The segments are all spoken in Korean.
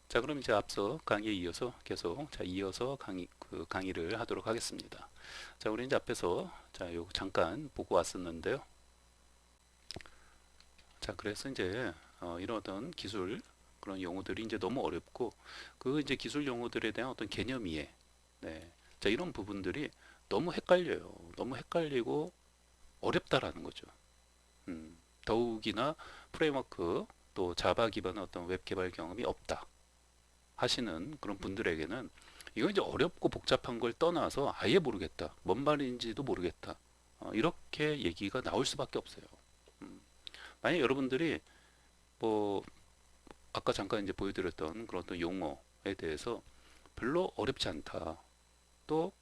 자, 그럼 이제 앞서 강의에 이어서 계속 이어서 강의를 하도록 하겠습니다. 자, 우리 이제 앞에서 요 잠깐 보고 왔었는데요. 자, 그래서 이제 이런 어떤 기술 그런 용어들이 이제 너무 어렵고 그 이제 기술 용어들에 대한 어떤 개념 이해, 네, 자, 이런 부분들이 너무 헷갈려요. 너무 헷갈리고 어렵다라는 거죠. 더욱이나 프레임워크 또 자바 기반의 어떤 웹 개발 경험이 없다 하시는 그런 분들에게는 이거 이제 어렵고 복잡한 걸 떠나서 아예 모르겠다. 뭔 말인지도 모르겠다. 이렇게 얘기가 나올 수밖에 없어요. 음, 만약 여러분들이 뭐 아까 잠깐 이제 보여드렸던 그런 어떤 용어에 대해서 별로 어렵지 않다. 또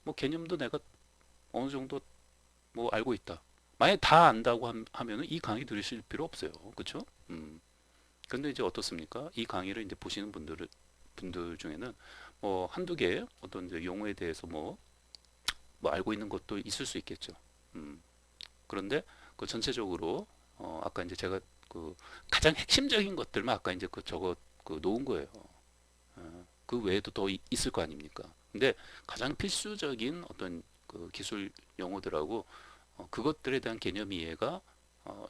뭐 개념도 내가 어느 정도 뭐 알고 있다. 만약 다 안다고 하면은 이 강의 들으실 필요 없어요. 그렇죠? 근데 이제 어떻습니까? 이 강의를 이제 보시는 분들 중에는 뭐 한두 개 어떤 이제 용어에 대해서 뭐 알고 있는 것도 있을 수 있겠죠. 음, 그런데 그 전체적으로 아까 이제 제가 그 가장 핵심적인 것들만 아까 이제 그 적어 그 놓은 거예요. 그 외에도 더 있을 거 아닙니까? 근데 가장 필수적인 어떤 그 기술 용어들하고 그것들에 대한 개념 이해가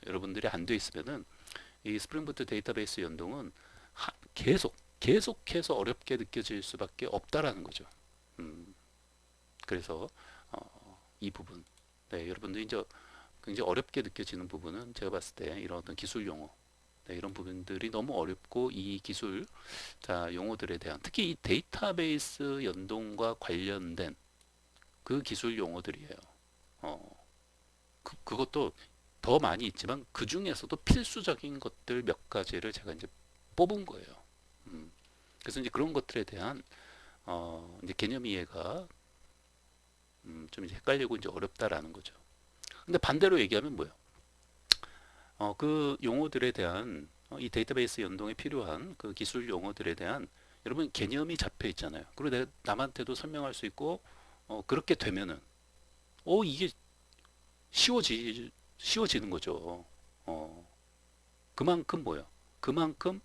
여러분들이 안 돼 있으면은 이 스프링부트 데이터베이스 연동은 계속해서 어렵게 느껴질 수밖에 없다라는 거죠. 음, 그래서 이 부분, 네, 여러분들이 이제 굉장히 어렵게 느껴지는 부분은 제가 봤을 때 이런 어떤 기술 용어, 네, 이런 부분들이 너무 어렵고 이 기술 용어들에 대한 특히 이 데이터베이스 연동과 관련된 그 기술 용어들이에요. 어, 그것도 더 많이 있지만 그 중에서도 필수적인 것들 몇 가지를 제가 이제 뽑은 거예요. 음, 그래서 이제 그런 것들에 대한 이제 개념 이해가 좀 이제 헷갈리고 이제 어렵다라는 거죠. 근데 반대로 얘기하면 뭐예요? 그 용어들에 대한 이 데이터베이스 연동에 필요한 그 기술 용어들에 대한 여러분 개념이 잡혀 있잖아요. 그리고 내가 남한테도 설명할 수 있고 그렇게 되면은 이게 쉬워지 쉬워지는 거죠. 어, 그만큼 뭐예요? 그만큼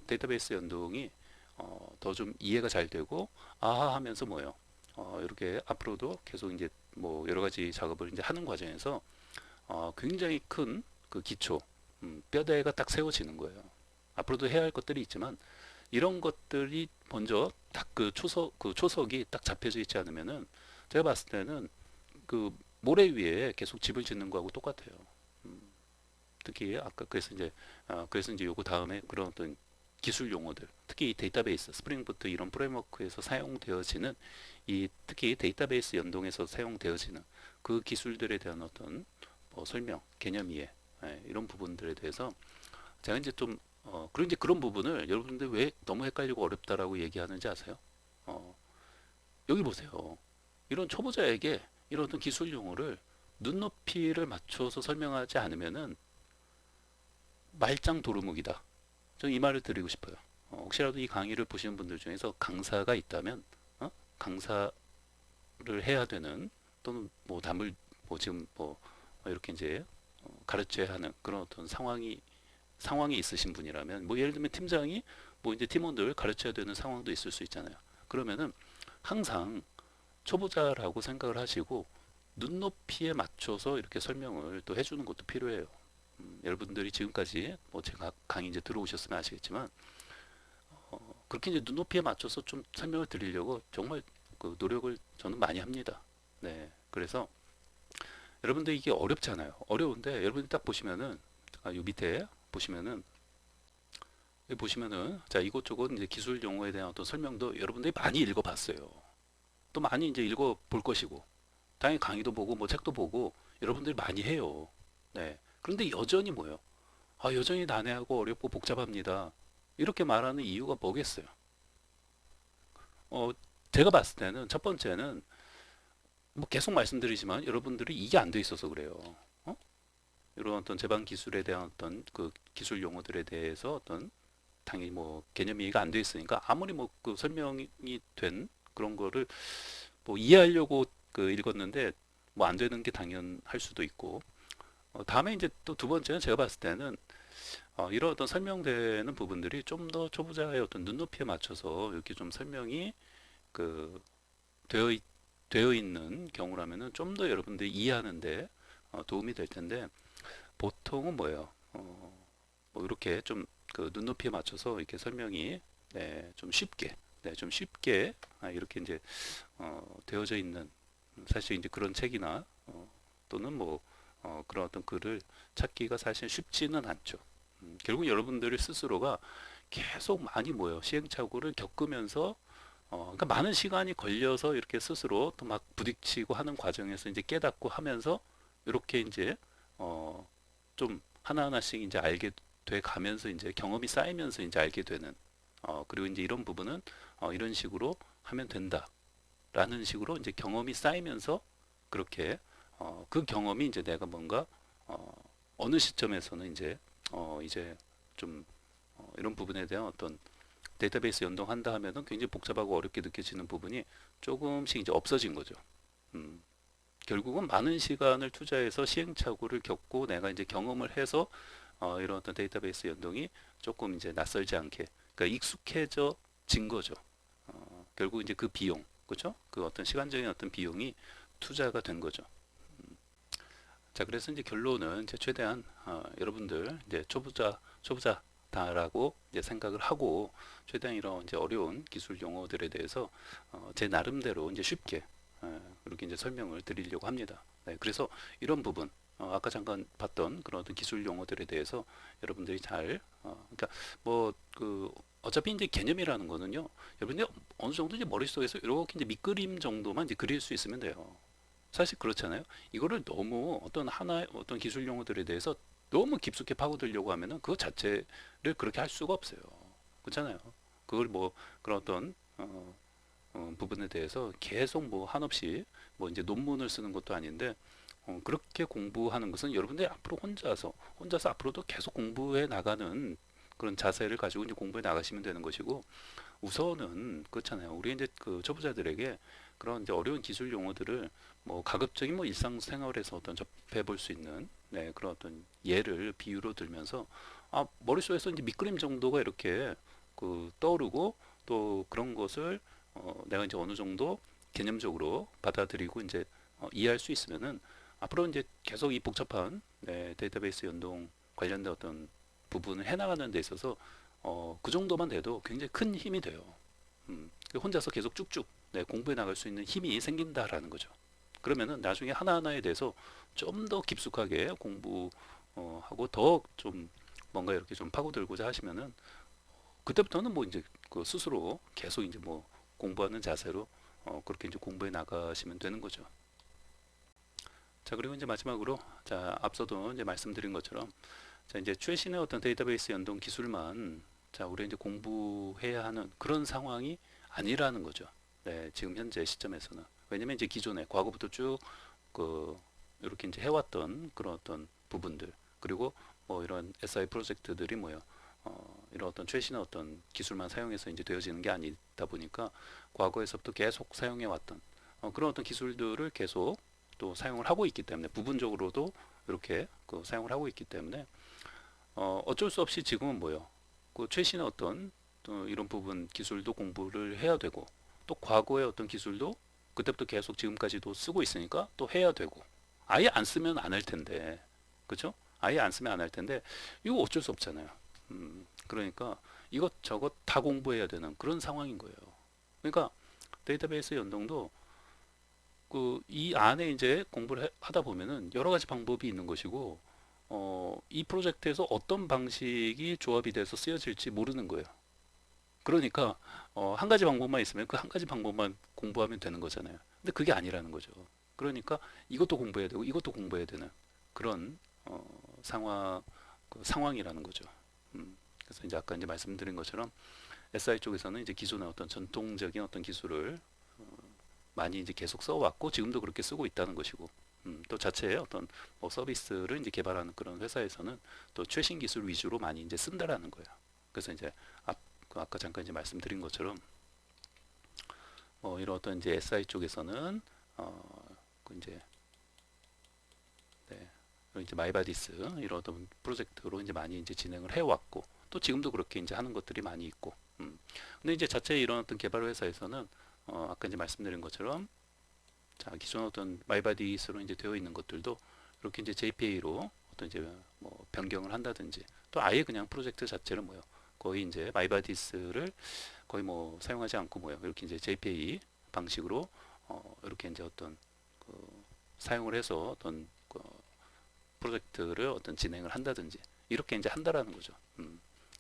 데이터베이스 연동이 더 좀 이해가 잘 되고 아하 하면서 뭐예요? 이렇게 앞으로도 계속 이제 뭐 여러 가지 작업을 이제 하는 과정에서 굉장히 큰 그 기초, 뼈대가 딱 세워지는 거예요. 앞으로도 해야 할 것들이 있지만 이런 것들이 먼저 딱 그 초석이 딱 잡혀져 있지 않으면은 제가 봤을 때는 그 모래 위에 계속 집을 짓는 거하고 똑같아요. 음, 특히 아까 그래서 이제 요거 다음에 그런 어떤 기술 용어들, 특히 이 데이터베이스, 스프링부트 이런 프레임워크에서 사용되어지는 이 특히 데이터베이스 연동에서 사용되어지는 그 기술들에 대한 어떤 설명, 개념 이해, 이런 부분들에 대해서 제가 이제 좀 그런 이제 그런 부분을 여러분들 왜 너무 헷갈리고 어렵다라고 얘기하는지 아세요? 어, 여기 보세요. 이런 초보자에게 이런 어떤 기술 용어를 눈높이를 맞춰서 설명하지 않으면은 말짱 도루묵이다. 저는 이 말을 드리고 싶어요. 혹시라도 이 강의를 보시는 분들 중에서 강사가 있다면 강사를 해야 되는 또는 뭐 남을 뭐 지금 뭐 이렇게 이제 가르쳐야 하는 그런 어떤 상황이 있으신 분이라면 뭐 예를 들면 팀장이 뭐 이제 팀원들 가르쳐야 되는 상황도 있을 수 있잖아요. 그러면은 항상 초보자라고 생각을 하시고 눈높이에 맞춰서 이렇게 설명을 또 해주는 것도 필요해요. 여러분들이 지금까지 뭐 제가 강의 이제 들어오셨으면 아시겠지만 그렇게 이제 눈높이에 맞춰서 좀 설명을 드리려고 정말 그 노력을 저는 많이 합니다. 네, 그래서 여러분들 이게 어렵잖아요. 어려운데 여러분이 딱 보시면은 요 밑에 보시면은 여기 보시면은 자 이것저것 이제 기술 용어에 대한 어떤 설명도 여러분들이 많이 읽어봤어요. 또 많이 이제 읽어볼 것이고 당연히 강의도 보고 뭐 책도 보고 여러분들이 많이 해요. 네. 그런데 여전히 뭐예요? 여전히 난해하고 어렵고 복잡합니다. 이렇게 말하는 이유가 뭐겠어요? 어, 제가 봤을 때는 첫 번째는 뭐 계속 말씀드리지만 여러분들이 이게 안 돼 있어서 그래요. 어? 이런 어떤 제반 기술에 대한 어떤 그 기술 용어들에 대해서 어떤 당연히 뭐 개념 이해가 안 돼 있으니까 아무리 뭐 그 설명이 된 그런 거를 뭐 이해하려고 그 읽었는데 뭐 안 되는 게 당연할 수도 있고 다음에 이제 또 두 번째는 제가 봤을 때는 이런 어떤 설명되는 부분들이 좀 더 초보자의 어떤 눈높이에 맞춰서 이렇게 좀 설명이 그 되어 있, 되어 있는 경우라면은 좀 더 여러분들이 이해하는데 도움이 될 텐데 보통은 뭐예요? 뭐 이렇게 좀 그 눈높이에 맞춰서 이렇게 설명이 네, 좀 쉽게 좀 쉽게 이렇게 이제 되어져 있는 사실 이제 그런 책이나 또는 뭐 그런 어떤 글을 찾기가 사실 쉽지는 않죠. 결국 여러분들 스스로가 계속 많이 뭐요 시행착오를 겪으면서 그러니까 많은 시간이 걸려서 이렇게 스스로 또 막 부딪히고 하는 과정에서 이제 깨닫고 하면서 이렇게 이제 좀 하나하나씩 이제 알게 돼 가면서 이제 경험이 쌓이면서 이제 알게 되는 그리고 이제 이런 부분은 이런 식으로 하면 된다라는 식으로 이제 경험이 쌓이면서 그렇게 그 경험이 이제 내가 뭔가 어, 어느 시점에서는 이제 좀 이런 부분에 대한 어떤 데이터베이스 연동한다 하면은 굉장히 복잡하고 어렵게 느껴지는 부분이 조금씩 이제 없어진 거죠. 음, 결국은 많은 시간을 투자해서 시행착오를 겪고 내가 이제 경험을 해서 이런 어떤 데이터베이스 연동이 조금 이제 낯설지 않게, 그러니까 익숙해져진 거죠. 결국 이제 그 비용, 그렇죠? 그 어떤 시간적인 어떤 비용이 투자가 된 거죠. 자, 그래서 이제 결론은 이제 최대한 여러분들 이제 초보자다라고 이제 생각을 하고 최대한 이런 이제 어려운 기술 용어들에 대해서 제 나름대로 이제 쉽게 이렇게 이제 설명을 드리려고 합니다. 네, 그래서 이런 부분 아까 잠깐 봤던 그런 어떤 기술 용어들에 대해서 여러분들이 잘 그러니까 뭐 그 어차피 이제 개념이라는 거는요, 여러분들 어느 정도 이제 머릿속에서 이렇게 이제 밑그림 정도만 이제 그릴 수 있으면 돼요. 사실 그렇잖아요. 이거를 너무 어떤 하나의 어떤 기술 용어들에 대해서 너무 깊숙이 파고들려고 하면은 그것 자체를 그렇게 할 수가 없어요. 그렇잖아요. 그걸 뭐 그런 어떤 부분에 대해서 계속 뭐 한없이 뭐 이제 논문을 쓰는 것도 아닌데 그렇게 공부하는 것은 여러분들이 앞으로 혼자서 앞으로도 계속 공부해 나가는 그런 자세를 가지고 이제 공부해 나가시면 되는 것이고 우선은 그렇잖아요. 우리 이제 그 초보자들에게 그런 이제 어려운 기술 용어들을 뭐 가급적인 뭐 일상생활에서 어떤 접해 볼 수 있는 그런 어떤 예를 비유로 들면서 머릿속에서 이제 밑그림 정도가 이렇게 그 떠오르고 또 그런 것을 내가 이제 어느 정도 개념적으로 받아들이고 이제 이해할 수 있으면은 앞으로 이제 계속 이 복잡한 데이터베이스 연동 관련된 어떤 부분을 해나가는 데 있어서 그 정도만 돼도 굉장히 큰 힘이 돼요. 혼자서 계속 쭉쭉 공부해 나갈 수 있는 힘이 생긴다라는 거죠. 그러면은 나중에 하나하나에 대해서 좀 더 깊숙하게 공부하고 더 좀 뭔가 이렇게 좀 파고들고자 하시면은 그때부터는 뭐 이제 그 스스로 계속 이제 뭐 공부하는 자세로 그렇게 이제 공부해 나가시면 되는 거죠. 자, 그리고 이제 마지막으로 자, 앞서도 이제 말씀드린 것처럼 자, 이제 최신의 어떤 데이터베이스 연동 기술만 자, 우리 이제 공부해야 하는 그런 상황이 아니라는 거죠. 네, 지금 현재 시점에서는. 왜냐면 이제 기존에 과거부터 쭉 그 이렇게 이제 해왔던 그런 어떤 부분들 그리고 뭐 이런 SI 프로젝트들이 뭐요. 이런 어떤 최신의 어떤 기술만 사용해서 이제 되어지는 게 아니다 보니까 과거에서부터 계속 사용해 왔던 그런 어떤 기술들을 계속 또 사용을 하고 있기 때문에 부분적으로도 이렇게 그 사용을 하고 있기 때문에 어쩔 수 없이 지금은 뭐요? 그 최신의 어떤 또 이런 부분 기술도 공부를 해야 되고 또 과거의 어떤 기술도 그때부터 계속 지금까지도 쓰고 있으니까 또 해야 되고 아예 안 쓰면 안 할 텐데 그죠? 아예 안 쓰면 안 할 텐데 이거 어쩔 수 없잖아요. 그러니까 이것저것 다 공부해야 되는 그런 상황인 거예요. 그러니까 데이터베이스 연동도 그 이 안에 이제 공부를 하다 보면은 여러 가지 방법이 있는 것이고 이 프로젝트에서 어떤 방식이 조합이 돼서 쓰여질지 모르는 거예요. 그러니까 한 가지 방법만 있으면 그 한 가지 방법만 공부하면 되는 거잖아요. 근데 그게 아니라는 거죠. 그러니까 이것도 공부해야 되고 이것도 공부해야 되는 그런 상황이라는 거죠. 그래서 이제 아까 이제 말씀드린 것처럼 SI 쪽에서는 이제 기존의 어떤 전통적인 어떤 기술을 많이 이제 계속 써왔고 지금도 그렇게 쓰고 있다는 것이고 또 자체의 어떤 뭐 서비스를 이제 개발하는 그런 회사에서는 또 최신 기술 위주로 많이 이제 쓴다라는 거예요. 그래서 이제 아까 잠깐 이제 말씀드린 것처럼 이런 어떤 이제 SI 쪽에서는 그 이제 네, 이제 마이바디스 이런 어떤 프로젝트로 이제 많이 이제 진행을 해왔고 또 지금도 그렇게 이제 하는 것들이 많이 있고. 근데 이제 자체 이런 어떤 개발 회사에서는 아까 이제 말씀드린 것처럼 자 기존 어떤 마이바디스로 이제 되어 있는 것들도 이렇게 이제 JPA로 어떤 이제 뭐 변경을 한다든지 또 아예 그냥 프로젝트 자체를 뭐요 거의 이제 마이바디스를 거의 뭐 사용하지 않고 뭐요 이렇게 이제 JPA 방식으로 이렇게 이제 어떤 그 사용을 해서 어떤 그 프로젝트를 어떤 진행을 한다든지 이렇게 이제 한다라는 거죠.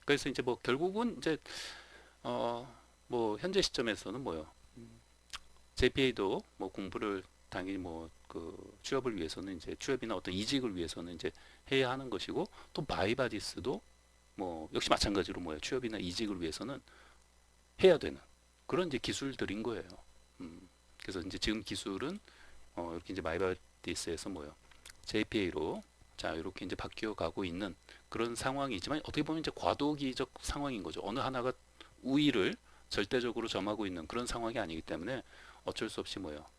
그래서 이제 뭐 결국은 이제 뭐 현재 시점에서는 뭐요 JPA도 뭐 공부를 당연히 뭐 그 취업을 위해서는 이제 취업이나 어떤 이직을 위해서는 이제 해야 하는 것이고 또 마이바디스도 뭐 역시 마찬가지로 뭐야 취업이나 이직을 위해서는 해야 되는 그런 이제 기술들인 거예요. 그래서 이제 지금 기술은 이렇게 이제 마이바디스에서 뭐요 JPA로 자 이렇게 이제 바뀌어 가고 있는 그런 상황이지만 어떻게 보면 이제 과도기적 상황인 거죠. 어느 하나가 우위를 절대적으로 점하고 있는 그런 상황이 아니기 때문에 어쩔 수 없이 뭐요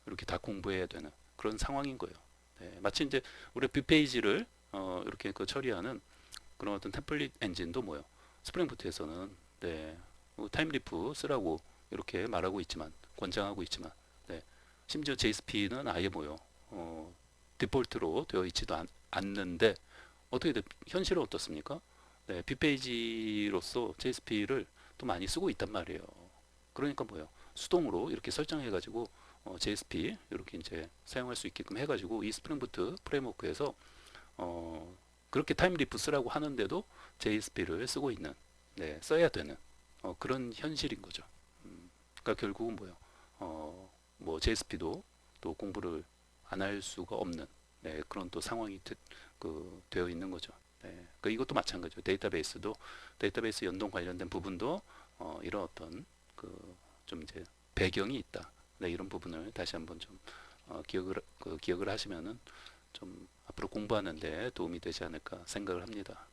이렇게 다 공부해야 되는 그런 상황인 거예요. 네, 마치 이제 우리 뷰페이지를 이렇게 그 처리하는 그런 어떤 템플릿 엔진도 뭐요 스프링부트에서는 네, 타임리프 쓰라고 이렇게 말하고 있지만 권장하고 있지만 네, 심지어 JSP는 아예 뭐요 디폴트로 되어 있지도 않는데 어떻게 현실은 어떻습니까? 네, 뷰페이지로서 JSP를 또 많이 쓰고 있단 말이에요. 그러니까 뭐요 수동으로 이렇게 설정해 가지고 JSP 이렇게 이제 사용할 수 있게끔 해 가지고 이 스프링부트 프레임워크에서 그렇게 타임리프 쓰라고 하는데도 JSP를 쓰고 있는 써야 되는 그런 현실인 거죠. 그러니까 결국은 뭐요 뭐 JSP도 또 공부를 안 할 수가 없는 그런 또 상황이 되어 있는 거죠. 그 이것도 마찬가지죠. 데이터베이스 연동 관련된 부분도 이런 어떤 좀 이제 배경이 있다. 이런 부분을 다시 한번 좀 기억을 하시면은 좀 앞으로 공부하는데 도움이 되지 않을까 생각을 합니다.